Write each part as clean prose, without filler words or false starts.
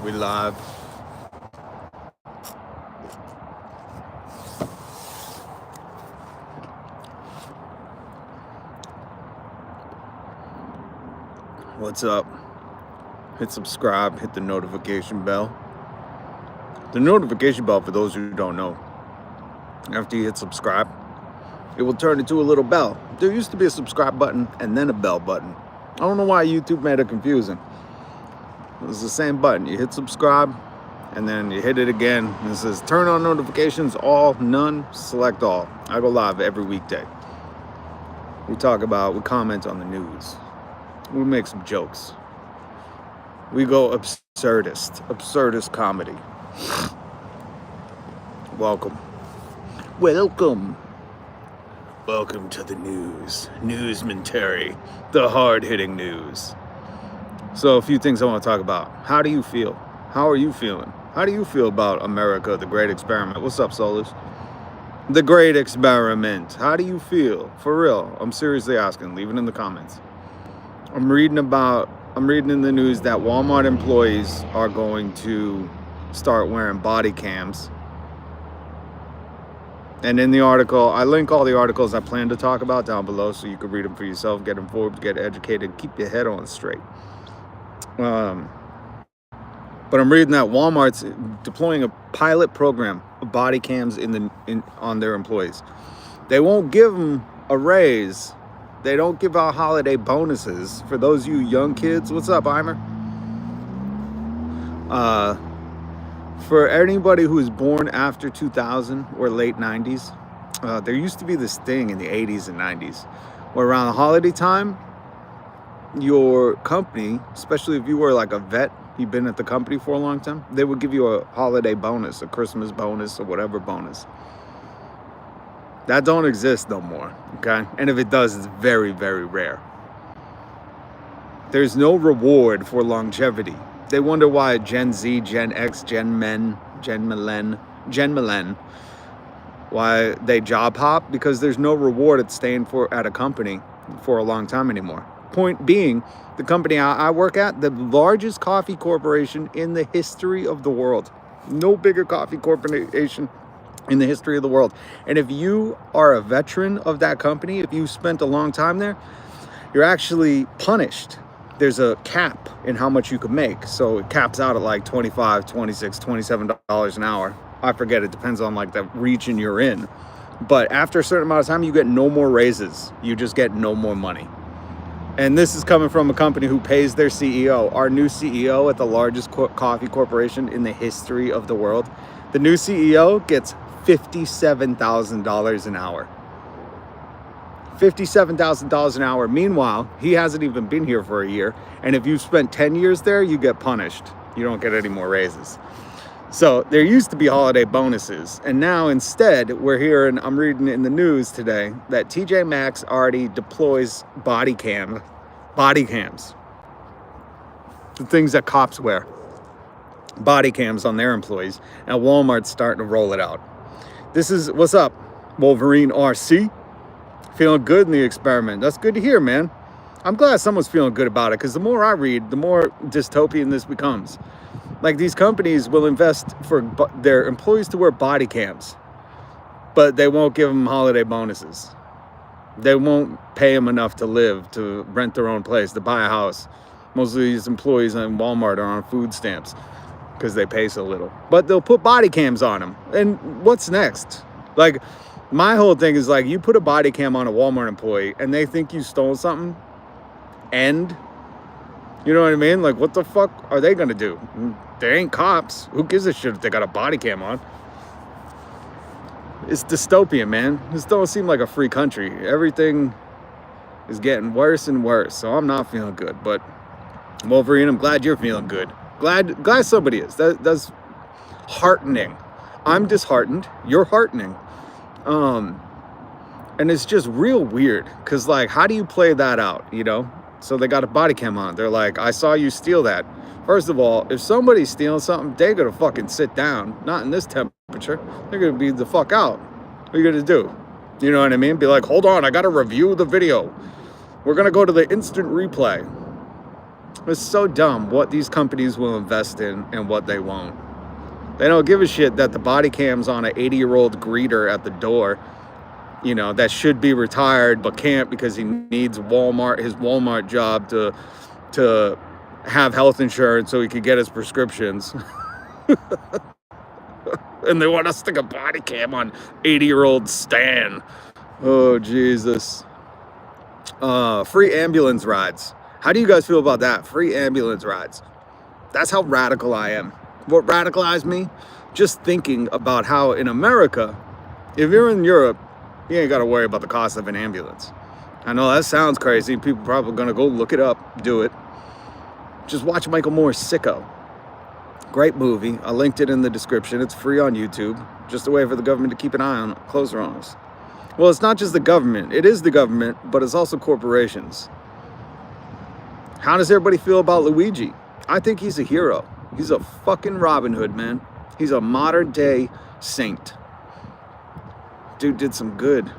We live. What's up? Hit subscribe, hit the notification bell. The notification bell, for those who don't know, after you hit subscribe, it will turn into a little bell. There used to be a subscribe button and then a bell button. I don't know why YouTube made it confusing. It was the same button. You hit subscribe and then you hit it again and it says turn on notifications, all, none, select all. I go live every weekday. We comment on the news. We make some jokes. We go absurdist comedy. Welcome to the news. Newsmentary, the hard-hitting news. So a few things I want to talk about. How do you feel? How are you feeling? How do you feel about America, the Great Experiment? What's up, Solus? The Great Experiment. How do you feel? For real. I'm seriously asking. Leave it in the comments. I'm reading in the news that Walmart employees are going to start wearing body cams. And in the article, I link all the articles I plan to talk about down below so you can read them for yourself, get informed, get educated, keep your head on straight. But I'm reading that Walmart's deploying a pilot program of body cams on their employees. They won't give them a raise. They don't give out holiday bonuses for those of you young kids. What's up, Eimer? For anybody who was born after 2000 or late 90s, there used to be this thing in the 80s and 90s where around the holiday time, your company, especially if you were like a vet, you've been at the company for a long time, they would give you a holiday bonus, a Christmas bonus or whatever bonus. That don't exist no more, okay? And if it does, it's very, very rare. There's no reward for longevity. They wonder why Gen Z, Gen X, Gen Millenn, why they job hop, because there's no reward at staying at a company for a long time anymore. Point being, the company I work at, the largest coffee corporation in the history of the world. No bigger coffee corporation in the history of the world. And if you are a veteran of that company, if you spent a long time there, you're actually punished. There's a cap in how much you can make. So it caps out at like $25, $26, $27 an hour. I forget, it depends on like the region you're in. But after a certain amount of time, you get no more raises. You just get no more money. And this is coming from a company who pays their CEO. Our new CEO at the largest coffee corporation in the history of the world. The new CEO gets $57,000 an hour. $57,000 an hour. Meanwhile, he hasn't even been here for a year. And if you spent 10 years there, you get punished. You don't get any more raises. So there used to be holiday bonuses. And now instead, I'm reading in the news today that TJ Maxx already deploys body cams. The things that cops wear. Body cams on their employees. And Walmart's starting to roll it out. This is, what's up, Wolverine RC? Feeling good in the experiment. That's good to hear, man. I'm glad someone's feeling good about it, because the more I read, the more dystopian this becomes. Like, these companies will invest for their employees to wear body cams, but they won't give them holiday bonuses. They won't pay them enough to live, to rent their own place, to buy a house. Most of these employees in Walmart are on food stamps because they pay so little. But they'll put body cams on them. And what's next? Like, my whole thing is like, you put a body cam on a Walmart employee and they think you stole something, and you know what I mean? Like, what the fuck are they gonna do? They ain't cops. Who gives a shit if they got a body cam on? It's dystopian, man. This don't seem like a free country. Everything is getting worse and worse, so I'm not feeling good. But Wolverine, I'm glad you're feeling good. Glad somebody is. That's heartening. I'm disheartened. You're heartening. And it's just real weird, because like, how do you play that out, you know? So they got a body cam on. They're like, I saw you steal that. First of all, if somebody's stealing something, they're gonna fucking sit down. Not in this temperature. They're gonna be the fuck out. What are you gonna do? You know what I mean? Be like, hold on, I gotta review the video. We're gonna go to the instant replay. It's so dumb what these companies will invest in and what they won't. They don't give a shit that the body cam's on an 80-year-old greeter at the door, you know, that should be retired but can't because he needs his Walmart job to have health insurance so he could get his prescriptions. And they want to stick a body cam on 80-year-old Stan. Oh, Jesus. Free ambulance rides. How do you guys feel about that? Free ambulance rides. That's how radical I am. What radicalized me? Just thinking about how in America, if you're in Europe, you ain't got to worry about the cost of an ambulance. I know that sounds crazy. People probably going to go look it up, do it. Just watch Michael Moore's Sicko. Great movie. I linked it in the description. It's free on YouTube. Just a way for the government to keep an eye on, closer on us. Well, it's not just the government. It is the government, but it's also corporations. How does everybody feel about Luigi? I think he's a hero. He's a fucking Robin Hood, man. He's a modern day saint. Dude did some good.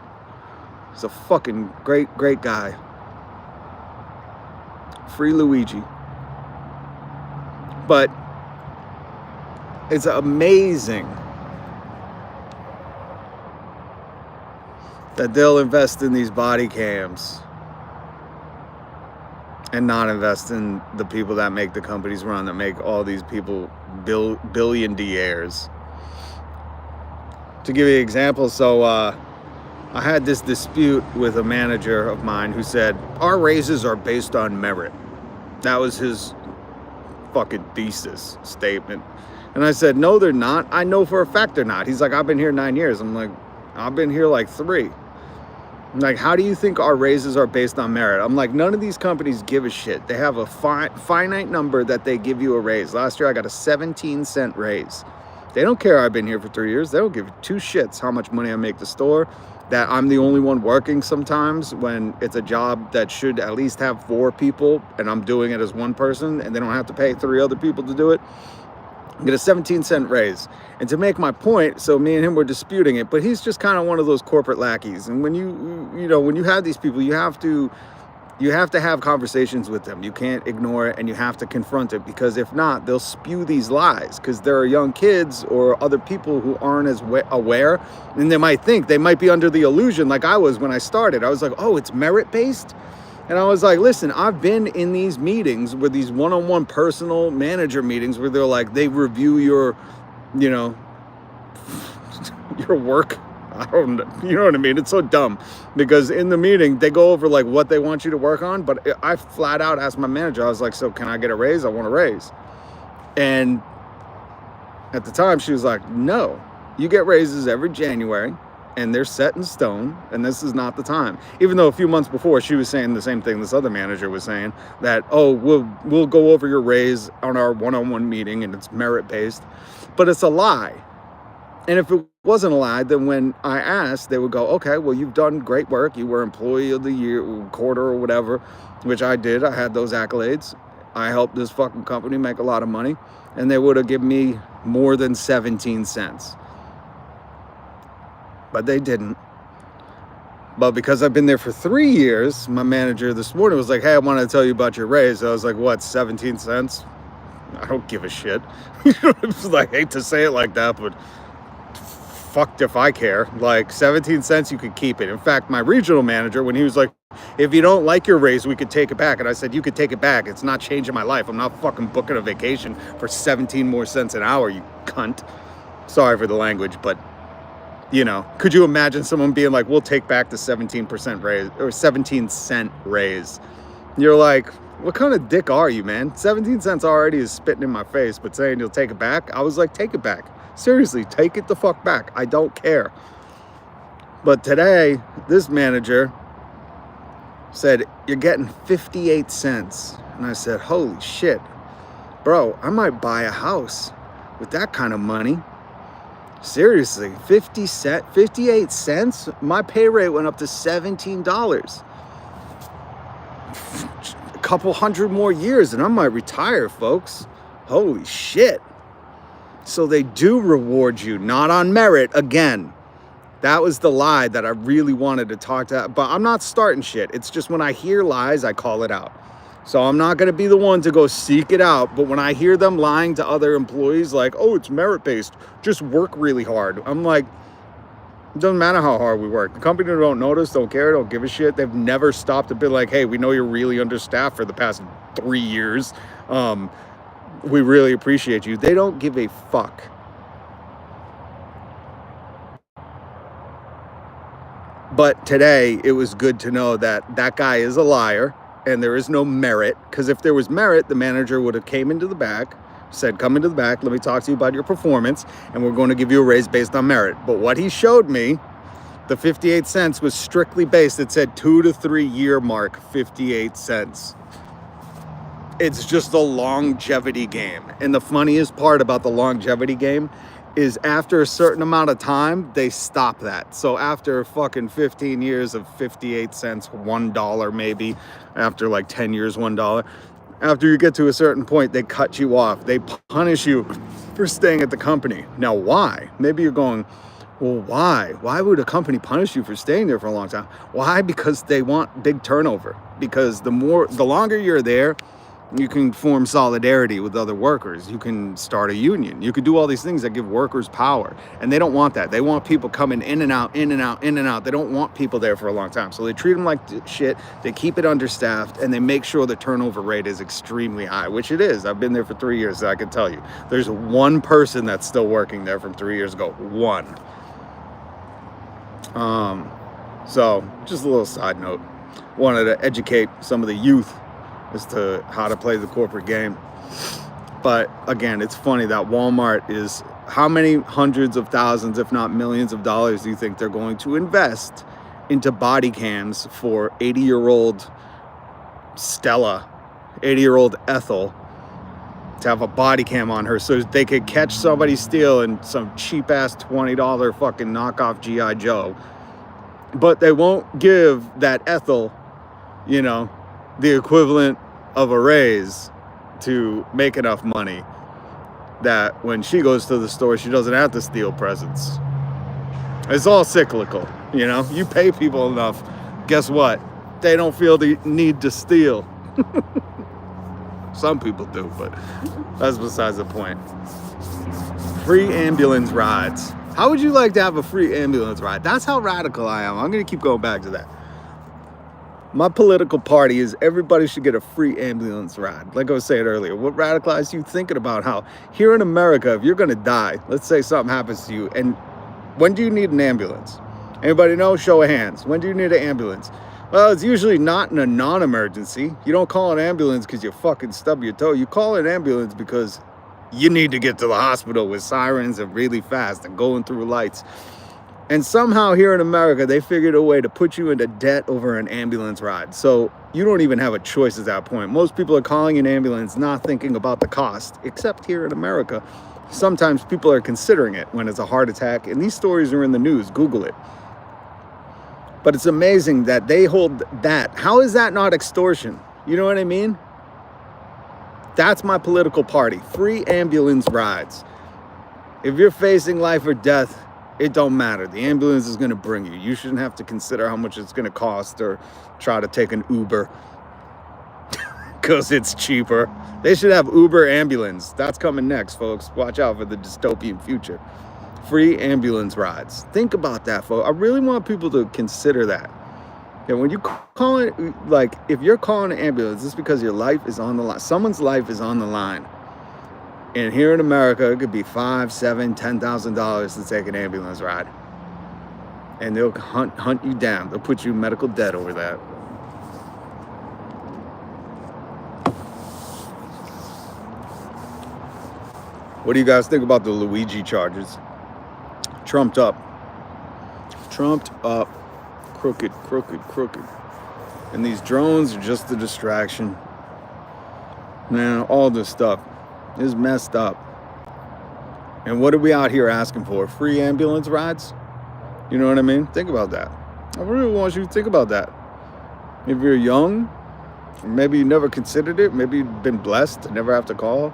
He's a fucking great guy. Free Luigi. But it's amazing that they'll invest in these body cams and not invest in the people that make the companies run, that make all these people billionaires. To give you an example, so I had this dispute with a manager of mine who said, our raises are based on merit. That was his fucking thesis statement. And I said, no, they're not. I know for a fact they're not. He's like, I've been here 9 years. I'm like, I've been here like 3. I'm like, how do you think our raises are based on merit? I'm like, none of these companies give a shit. They have a finite number that they give you a raise. Last year, I got a 17-cent raise. They don't care I've been here for 3 years. They don't give 2 shits how much money I make the store, that I'm the only one working sometimes when it's a job that should at least have 4 people and I'm doing it as one person and they don't have to pay 3 other people to do it. I get a 17-cent raise. And to make my point, so me and him were disputing it, but he's just kind of one of those corporate lackeys. And when when you have these people, you have to have conversations with them. You can't ignore it and you have to confront it, because if not, they'll spew these lies, because there are young kids or other people who aren't as aware, and they might be under the illusion like I was when I started. I was like, oh, it's merit-based? And I was like, listen, I've been in these meetings where these one-on-one personal manager meetings where they're like, they review your, your work. I don't know. You know what I mean? It's so dumb, because in the meeting, they go over like what they want you to work on. But I flat out asked my manager, I was like, so can I get a raise? I want a raise. And at the time she was like, no, you get raises every January and they're set in stone, and this is not the time. Even though a few months before she was saying the same thing this other manager was saying, that, oh, we'll go over your raise on our one-on-one meeting and it's merit-based. But it's a lie. And if it wasn't a lie, then when I asked, they would go, okay, well, you've done great work. You were employee of the year, quarter or whatever, which I did. I had those accolades. I helped this fucking company make a lot of money. And they would have given me more than 17 cents. But they didn't. But because I've been there for 3 years, my manager this morning was like, hey, I want to tell you about your raise. I was like, what, 17 cents? I don't give a shit. I hate to say it like that, but fucked if I care. Like 17 cents, you could keep it. In fact, my regional manager, when he was like, if you don't like your raise, we could take it back. And I said, you could take it back. It's not changing my life. I'm not fucking booking a vacation for 17 more cents an hour, you cunt. Sorry for the language, but could you imagine someone being like, we'll take back the 17% raise or 17 cent raise? You're like, what kind of dick are you, man? 17 cents already is spitting in my face, but saying you'll take it back? I was like, take it back. Seriously, take it the fuck back. I don't care. But today, this manager said, you're getting 58 cents. And I said, holy shit, bro, I might buy a house with that kind of money. Seriously, 58 cents? My pay rate went up to $17. A couple hundred more years and I might retire, folks. Holy shit. So they do reward you, not on merit again. That was the lie that I really wanted to talk to. But I'm not starting shit. It's just when I hear lies, I call it out. So I'm not going to be the one to go seek it out. But when I hear them lying to other employees like, oh, it's merit-based, just work really hard. I'm like, it doesn't matter how hard we work. The company don't notice, don't care, don't give a shit. They've never stopped to be like, hey, we know you're really understaffed for the past 3 years. We really appreciate you. They don't give a fuck. But today, it was good to know that that guy is a liar and there is no merit. Because if there was merit, the manager would have came into the back, said, come into the back, let me talk to you about your performance, and we're going to give you a raise based on merit. But what he showed me, the 58 cents was strictly based. It said 2 to 3 year mark, 58 cents. It's just a longevity game. And the funniest part about the longevity game is after a certain amount of time, they stop that. So after fucking 15 years of 58 cents, $1 maybe, after like 10 years, $1, after you get to a certain point, they cut you off. They punish you for staying at the company. Now, why? Maybe you're going, well, why? Why would a company punish you for staying there for a long time? Why? Because they want big turnover. Because the longer you're there, you can form solidarity with other workers. You can start a union. You can do all these things that give workers power. And they don't want that. They want people coming in and out, in and out, in and out. They don't want people there for a long time. So they treat them like shit. They keep it understaffed, and they make sure the turnover rate is extremely high, which it is. I've been there for 3 years, so I can tell you. There's one person that's still working there from 3 years ago. One. So just a little side note. Wanted to educate some of the youth as to how to play the corporate game. But again, it's funny that Walmart is, how many hundreds of thousands, if not millions of dollars do you think they're going to invest into body cams for 80-year-old Stella, 80-year-old Ethel, to have a body cam on her so they could catch somebody stealing some cheap-ass $20 fucking knockoff G.I. Joe. But they won't give that Ethel, you know, the equivalent of a raise to make enough money that when she goes to the store, she doesn't have to steal presents. It's all cyclical, you know? You pay people enough, guess what? They don't feel the need to steal. Some people do, but that's besides the point. Free ambulance rides. How would you like to have a free ambulance ride? That's how radical I am. I'm going to keep going back to that. My political party is everybody should get a free ambulance ride. Like I was saying earlier, what radicalized you thinking about how here in America, if you're going to die, let's say something happens to you, and when do you need an ambulance? Anybody know? Show of hands. When do you need an ambulance? Well, it's usually not in a non-emergency. You don't call an ambulance because you fucking stub your toe. You call an ambulance because you need to get to the hospital with sirens and really fast and going through lights. And somehow here in America, they figured a way to put you into debt over an ambulance ride. So you don't even have a choice at that point. Most people are calling an ambulance not thinking about the cost, except here in America. Sometimes people are considering it when it's a heart attack. And these stories are in the news. Google it. But it's amazing that they hold that. How is that not extortion? You know what I mean? That's my political party. Free ambulance rides. If you're facing life or death, it don't matter. The ambulance is going to bring you. You shouldn't have to consider how much it's going to cost or try to take an Uber because it's cheaper. They should have Uber ambulance. That's coming next, folks. Watch out for the dystopian future. Free ambulance rides. Think about that, folks. I really want people to consider that. And when you call it, like, if you're calling an ambulance, it's because your life is on the line. Someone's life is on the line. And here in America, it could be $5,000, $7,000, $10,000 to take an ambulance ride. And they'll hunt you down. They'll put you in medical debt over that. What do you guys think about the Luigi charges? Trumped up. Crooked. And these drones are just a distraction. Man, all this stuff is messed up. And what are we out here asking for? Free ambulance rides? You know what I mean? Think about that. I really want you to think about that. If you're young, maybe you never considered it, maybe you've been blessed to never have to call.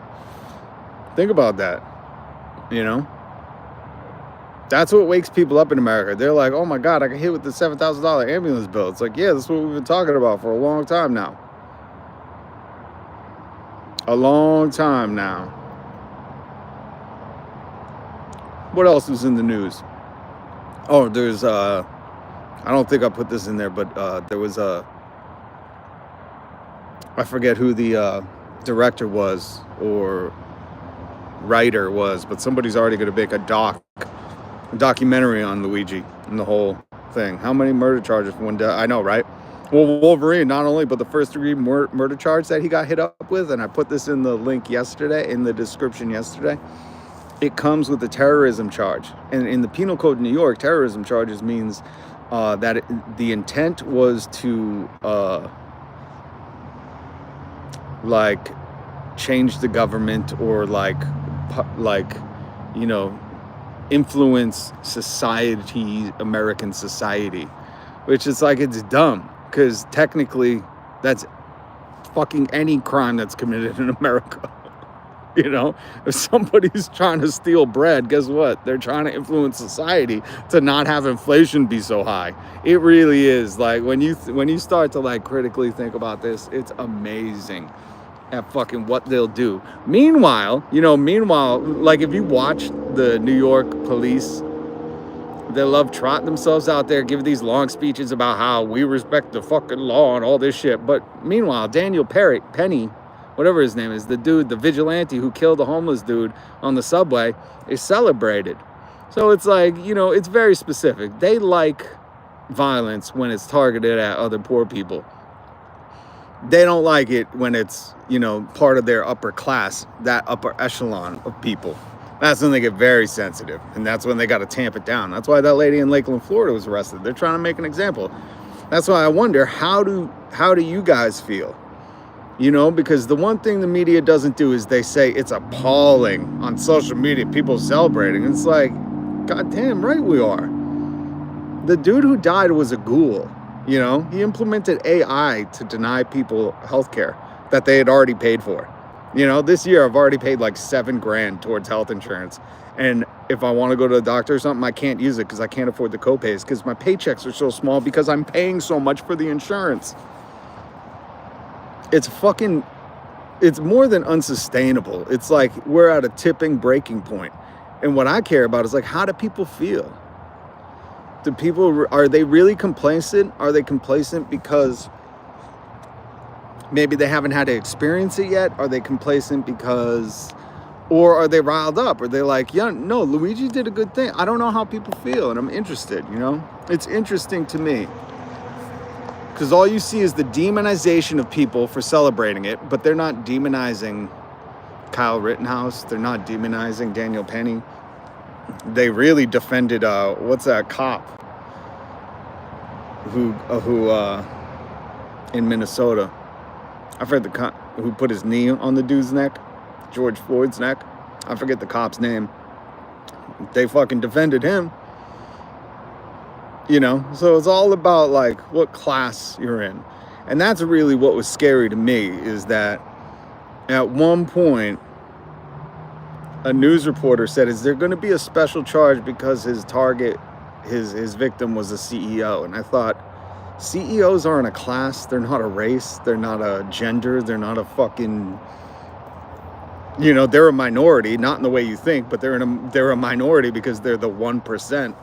Think about that. You know? That's what wakes people up in America. They're like, oh my God, I got hit with the $7,000 ambulance bill. It's like, yeah, that's what we've been talking about for a long time now. A long time now. What else was in the news? Oh, there's I don't think I put this in there, but there was I forget who the director was or writer was, but somebody's already going to make a documentary on Luigi and the whole thing. How many murder charges for one day? I know, right? Well, Wolverine, not only, but the first-degree murder charge that he got hit up with, and I put this in the link yesterday, in the description yesterday, it comes with a terrorism charge. And in the Penal Code in New York, terrorism charges means that the intent was to like change the government or like you know, influence society, American society, which is like, it's dumb, because technically that's fucking any crime that's committed in America. You know, if somebody's trying to steal bread, guess what? They're trying to influence society to not have inflation be so high. It really is, like, when you start to like critically think about this, it's amazing at fucking what they'll do. Meanwhile, like, if you watch the New York police, they love trotting themselves out there, giving these long speeches about how we respect the fucking law and all this shit. But meanwhile, Daniel Penny, whatever his name is, the dude, the vigilante who killed the homeless dude on the subway, is celebrated. So it's like, it's very specific. They like violence when it's targeted at other poor people. They don't like it when it's, part of their upper class, that upper echelon of people. That's when they get very sensitive, and that's when they got to tamp it down. That's why that lady in Lakeland, Florida was arrested. They're trying to make an example. That's why I wonder, how do you guys feel? Because the one thing the media doesn't do is they say it's appalling on social media, people celebrating. It's like, goddamn right we are. The dude who died was a ghoul. He implemented AI to deny people healthcare that they had already paid for. This year I've already paid like $7,000 towards health insurance. And if I want to go to the doctor or something, I can't use it because I can't afford the copays, because my paychecks are so small because I'm paying so much for the insurance. It's more than unsustainable. It's like we're at a tipping breaking point. And what I care about is, like, how do people feel? Are they really complacent? Are they complacent because maybe they haven't had to experience it yet? Are they complacent or are they riled up? Are they like, yeah, no, Luigi did a good thing? I don't know how people feel, and I'm interested, It's interesting to me. Because all you see is the demonization of people for celebrating it, but they're not demonizing Kyle Rittenhouse. They're not demonizing Daniel Penny. They really defended, what's that cop who in Minnesota? I forget the cop who put his knee on the dude's neck, George Floyd's neck. I forget the cop's name. They fucking defended him. So it's all about, like, what class you're in. And that's really what was scary to me, is that at one point a news reporter said, is there going to be a special charge because his target, his victim was a CEO? And I thought, CEOs aren't a class, they're not a race, they're not a gender, they're not a fucking, they're a minority, not in the way you think, but they're a minority because they're the 1%.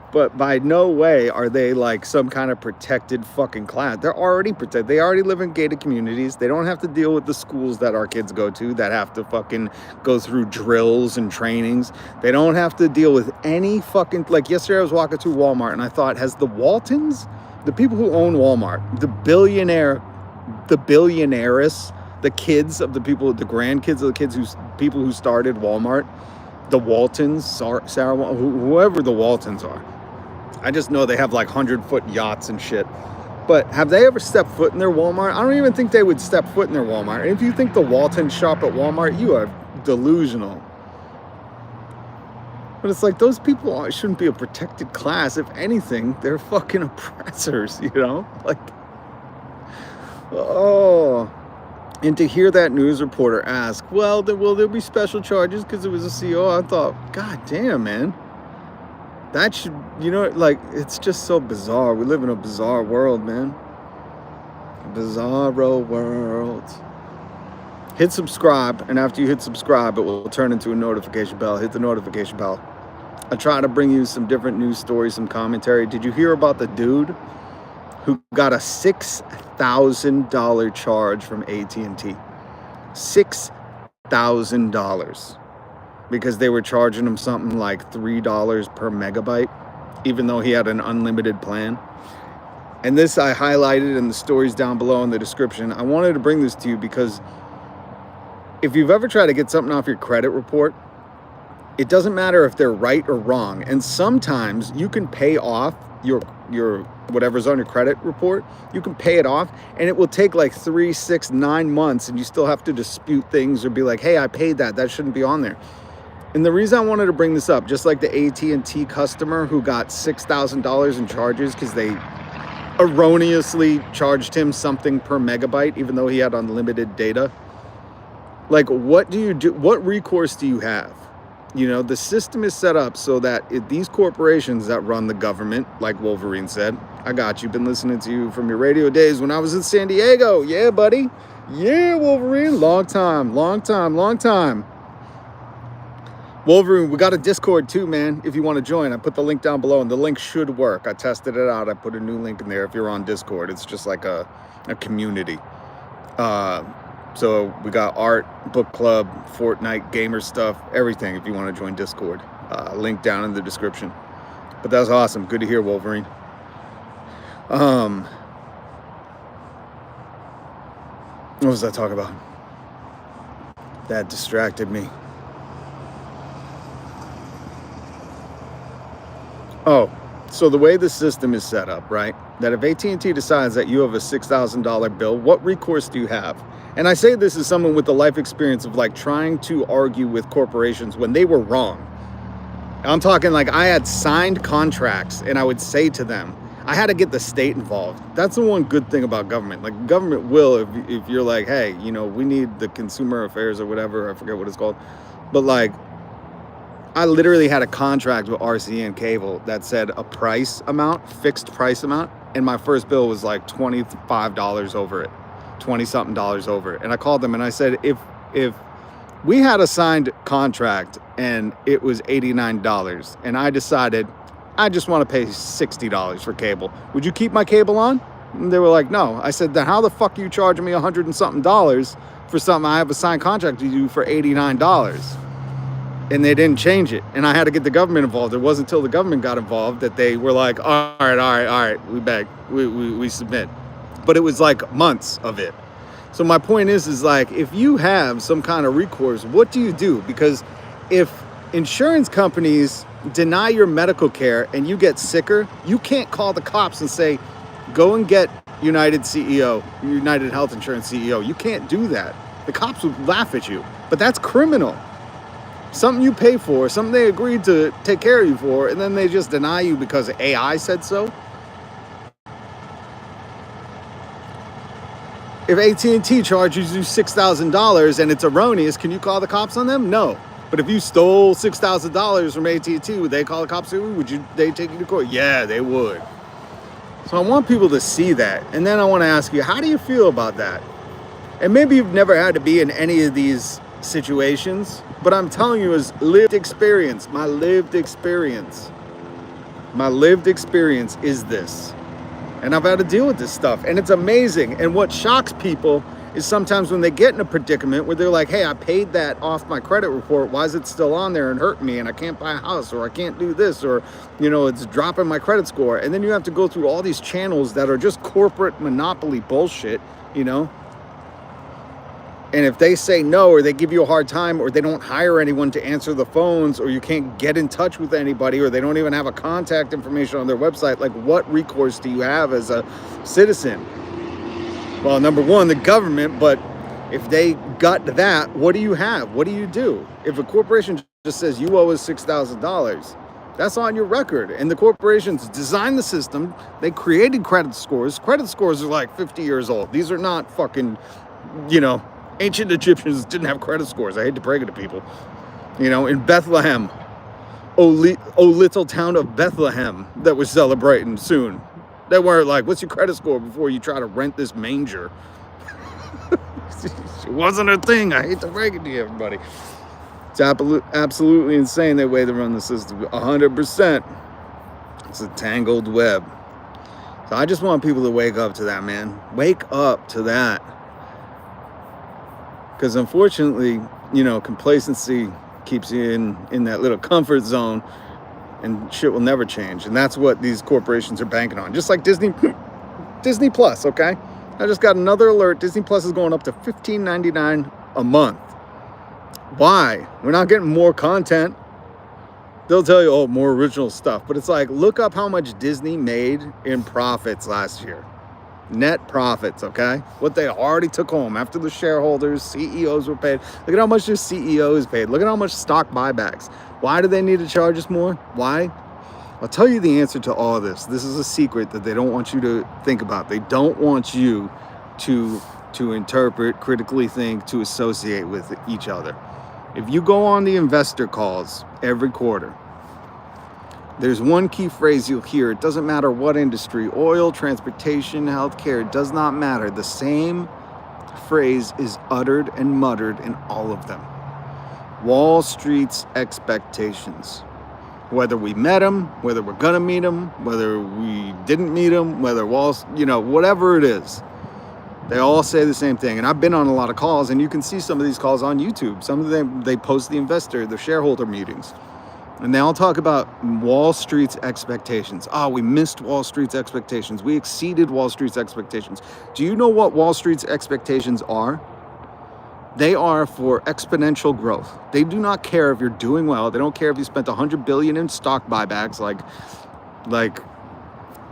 But by no way are they like some kind of protected fucking class. They're already protected. They already live in gated communities. They don't have to deal with the schools that our kids go to that have to fucking go through drills and trainings. They don't have to deal with any fucking, like, yesterday I was walking through Walmart and I thought, has the Waltons, the people who own Walmart, the billionaires, the kids of the people, the grandkids of the people who started Walmart, the Waltons, Sarah, whoever the Waltons are. I just know they have like 100-foot yachts and shit. But have they ever stepped foot in their Walmart? I don't even think they would step foot in their Walmart. And if you think the Waltons shop at Walmart, you are delusional. But it's like, those people shouldn't be a protected class. If anything, they're fucking oppressors, Like, oh. And to hear that news reporter ask, well, will there be special charges because it was a CEO? I thought, God damn, man. That should, like, it's just so bizarre. We live in a bizarre world, man. Bizarro world. hit subscribe, and after you hit subscribe, it will turn into a notification bell. Hit the notification bell. I try to bring you some different news stories, some commentary. Did you hear about the dude who got a $6,000 charge from AT&T? $6,000 because they were charging him something like $3 per megabyte, even though he had an unlimited plan. And this I highlighted in the stories down below in the description. I wanted to bring this to you because if you've ever tried to get something off your credit report, it doesn't matter if they're right or wrong. And sometimes you can pay off your whatever's on your credit report. You can pay it off and it will take like 3, 6, 9 months, and you still have to dispute things or be like, hey, I paid that. That shouldn't be on there. And the reason I wanted to bring this up, just like the AT&T customer who got $6,000 in charges because they erroneously charged him something per megabyte, even though he had unlimited data. Like, what do you do? What recourse do you have? You know, the system is set up so that these corporations that run the government, like Wolverine said, I got you, been listening to you from your radio days when I was in San Diego. Yeah, buddy. Yeah, Wolverine. Long time. Wolverine, we got a Discord too, man. If you want to join, I put the link down below, and the link should work. I tested it out. I put a new link in there if you're on Discord. It's just like a community. So we got art, book club, Fortnite, gamer stuff, everything if you want to join Discord. Link down in the description. But that's awesome. Good to hear, Wolverine. What was I talking about? That distracted me. Oh, so the way the system is set up, right? That if AT&T decides that you have a $6,000 bill, what recourse do you have? And I say this as someone with the life experience of like trying to argue with corporations when they were wrong. I'm talking like I had signed contracts and I would say to them, I had to get the state involved. That's the one good thing about government. Like government will, if you're like, hey, you know, we need the consumer affairs or whatever, I forget what it's called. But like, I literally had a contract with RCN Cable that said a price amount, fixed price amount. And my first bill was like $25 over it. 20 something dollars over it. And I called them and I said, if we had a signed contract and it was $89 and I decided I just want to pay $60 for cable, would you keep my cable on? And they were like, no. I said, then how the fuck are you charging me $100 and something for something I have a signed contract to do for $89? And they didn't change it. And I had to get the government involved. It wasn't until the government got involved that they were like, all right, we beg, we submit. But it was like months of it. So my point is like, if you have some kind of recourse, what do you do? Because if insurance companies deny your medical care and you get sicker, you can't call the cops and say, go and get United Health Insurance CEO. You can't do that. The cops would laugh at you. But that's criminal. Something you pay for, something they agreed to take care of you for, and then they just deny you because AI said so. If AT&T charges you $6,000 and it's erroneous, can you call the cops on them? No. But if you stole $6,000 from AT&T, would they call the cops? Would they take you to court? Yeah, they would. So I want people to see that. And then I want to ask you, how do you feel about that? And maybe you've never had to be in any of these situations, but I'm telling you is lived experience. My lived experience is this. And I've had to deal with this stuff, and it's amazing. And what shocks people is sometimes when they get in a predicament where they're like, hey, I paid that off my credit report. Why is it still on there and hurting me? And I can't buy a house, or I can't do this, or, you know, it's dropping my credit score. And then you have to go through all these channels that are just corporate monopoly bullshit, you know? And if they say no, or they give you a hard time, or they don't hire anyone to answer the phones, or you can't get in touch with anybody, or they don't even have a contact information on their website, like what recourse do you have as a citizen? Well, number one, the government, but if they got to that, what do you have? What do you do? If a corporation just says you owe us $6,000, that's on your record. And the corporations designed the system. They created credit scores. Credit scores are like 50 years old. These are not fucking, you know, ancient Egyptians didn't have credit scores. I hate to break it to people. You know, in Bethlehem, oh little town of Bethlehem that we're celebrating soon. They weren't like, what's your credit score before you try to rent this manger? It wasn't a thing. I hate to break it to you, everybody. It's absolutely insane the way they run the system. 100%. It's a tangled web. So I just want people to wake up to that, man. Wake up to that. Because unfortunately, complacency keeps you in that little comfort zone, and shit will never change. And that's what these corporations are banking on. Just like Disney Plus, okay? I just got another alert. Disney Plus is going up to $15.99 a month. Why? We're not getting more content. They'll tell you, oh, more original stuff. But it's like, look up how much Disney made in profits last year. Net profits, okay? What they already took home after the shareholders, CEOs were paid. Look at how much their CEO is paid. Look at how much stock buybacks. Why do they need to charge us more? Why? I'll tell you the answer to all this. This is a secret that they don't want you to think about. They don't want you to interpret, critically think, to associate with each other. If you go on the investor calls every quarter, there's one key phrase you'll hear. It doesn't matter what industry, oil, transportation, healthcare, it does not matter. The same phrase is uttered and muttered in all of them. Wall Street's expectations. Whether we met them, whether we're gonna meet them, whether we didn't meet them, whether whatever it is, they all say the same thing. And I've been on a lot of calls, and you can see some of these calls on YouTube. Some of them, they post the shareholder meetings. And they all talk about Wall Street's expectations. Oh, we missed Wall Street's expectations. We exceeded Wall Street's expectations. Do you know what Wall Street's expectations are? They are for exponential growth. They do not care if you're doing well. They don't care if you spent $100 billion in stock buybacks, like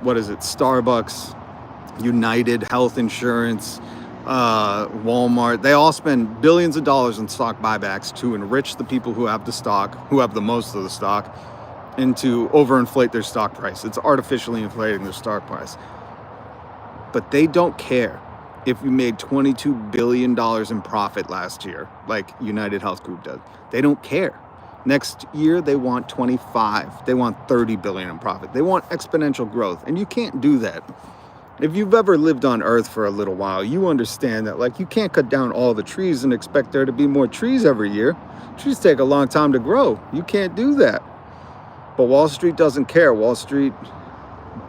what is it? Starbucks, United Health Insurance, Walmart. They all spend billions of dollars in stock buybacks to enrich the people who have the stock, who have the most of the stock, and to overinflate their stock price. It's artificially inflating their stock price. But they don't care if we made $22 billion in profit last year, like United Health Group does. They don't care. Next year, they want 25. They want 30 billion in profit. They want exponential growth. And you can't do that. If you've ever lived on Earth for a little while, you understand that, like, you can't cut down all the trees and expect there to be more trees every year. Trees take a long time to grow. You can't do that. But Wall Street doesn't care. Wall Street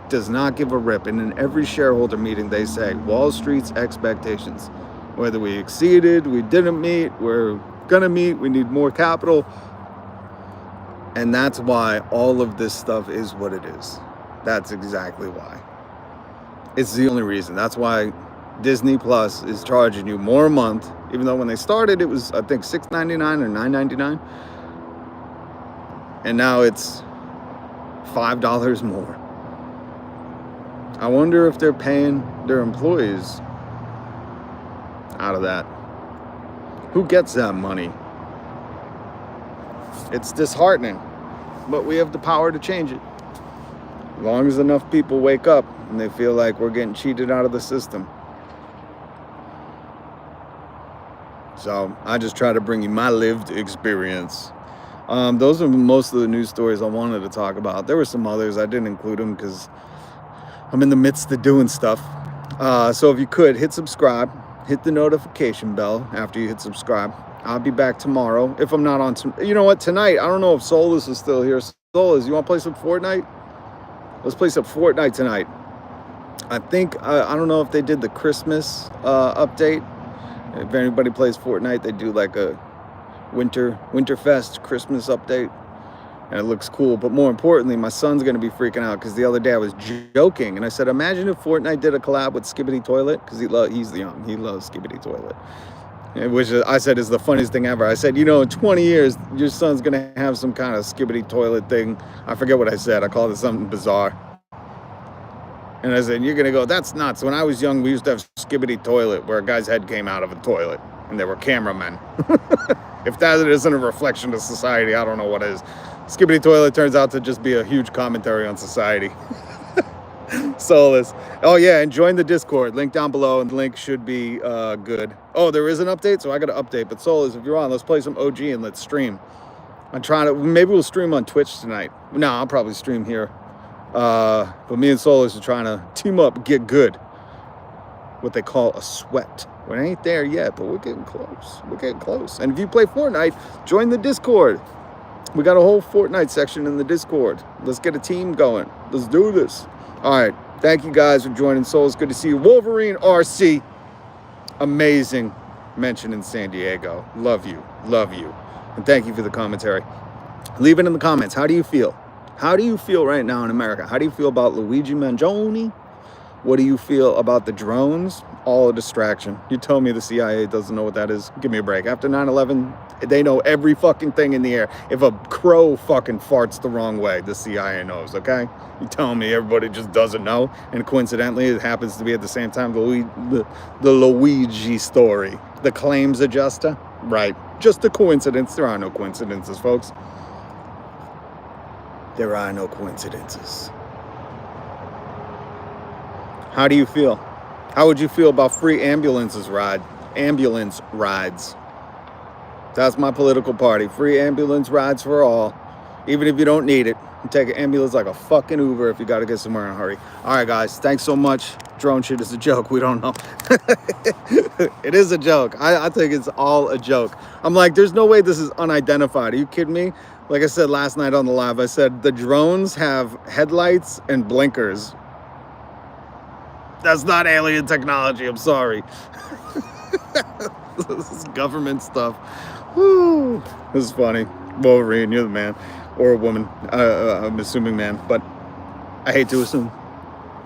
does not give a rip. And in every shareholder meeting, they say, Wall Street's expectations. Whether we exceeded, we didn't meet, we're gonna meet, we need more capital. And that's why all of this stuff is what it is. That's exactly why. It's the only reason. That's why Disney Plus is charging you more a month, even though when they started, it was, I think, $6.99 or $9.99. And now it's $5 more. I wonder if they're paying their employees out of that. Who gets that money? It's disheartening, but we have the power to change it. As long as enough people wake up and they feel like we're getting cheated out of the system. So I just try to bring you my lived experience. Those are most of the news stories I wanted to talk about. There were some others. I didn't include them because I'm in the midst of doing stuff. So if you could, hit subscribe. Hit the notification bell after you hit subscribe. I'll be back tomorrow. If I'm not on... You know what? Tonight, I don't know if Solus is still here. Solus, you want to play some Fortnite? Let's play some Fortnite tonight. I think... I don't know if they did the Christmas update. If anybody plays Fortnite, they do like a Winterfest Christmas update. And it looks cool. But more importantly, my son's going to be freaking out because the other day I was joking. And I said, imagine if Fortnite did a collab with Skibidi Toilet. Because he's young. He loves Skibidi Toilet. Which I said is the funniest thing ever. I said, in 20 years, your son's going to have some kind of Skibidi Toilet thing. I forget what I said. I called it something bizarre. And I said, you're going to go, that's nuts. When I was young, we used to have Skibidi Toilet where a guy's head came out of a toilet. And they were cameramen. If that isn't a reflection of society, I don't know what is. Skibidi Toilet turns out to just be a huge commentary on society. Solus. Oh yeah, and join the Discord. Link down below, and the link should be good. Oh, there is an update, so I got to update. But Solus, if you're on, let's play some OG and let's stream. I'm trying to. Maybe we'll stream on Twitch tonight. No, I'll probably stream here. But me and Solus are trying to team up, get good. what they call a sweat. We ain't there yet, but we're getting close. We're getting close. And if you play Fortnite, join the Discord. We got a whole Fortnite section in the Discord. Let's get a team going. Let's do this. All right. Thank you guys for joining. Soul, it's good to see you. Wolverine RC. Amazing mention in San Diego. Love you. Love you. And thank you for the commentary. Leave it in the comments. How do you feel? How do you feel right now in America? How do you feel about Luigi Mangione? What do you feel about the drones? All a distraction. You tell me the CIA doesn't know what that is. Give me a break. After 9/11, they know every fucking thing in the air. If a crow fucking farts the wrong way, the CIA knows, okay? You telling me everybody just doesn't know? And coincidentally, it happens to be at the same time the Luigi story. The claims adjuster? Right. Just a coincidence. There are no coincidences, folks. There are no coincidences. How do you feel? How would you feel about free ambulance rides? That's my political party. Free ambulance rides for all. Even if you don't need it. You take an ambulance like a fucking Uber if you got to get somewhere in a hurry. All right, guys. Thanks so much. Drone shit is a joke. We don't know. It is a joke. I think it's all a joke. I'm like, there's no way this is unidentified. Are you kidding me? Like I said last night on the live, I said the drones have headlights and blinkers. That's not alien technology. I'm sorry. This is government stuff. Woo. This is funny. Wolverine, you're the man. Or a woman. I'm assuming man. But I hate to assume.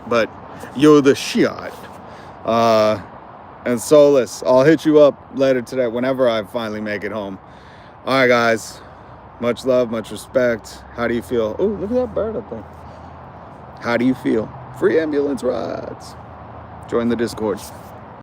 But you're the shit. And Soulless, I'll hit you up later today whenever I finally make it home. All right, guys. Much love, much respect. How do you feel? Oh, look at that bird up there. How do you feel? Free ambulance rides. Join the Discord.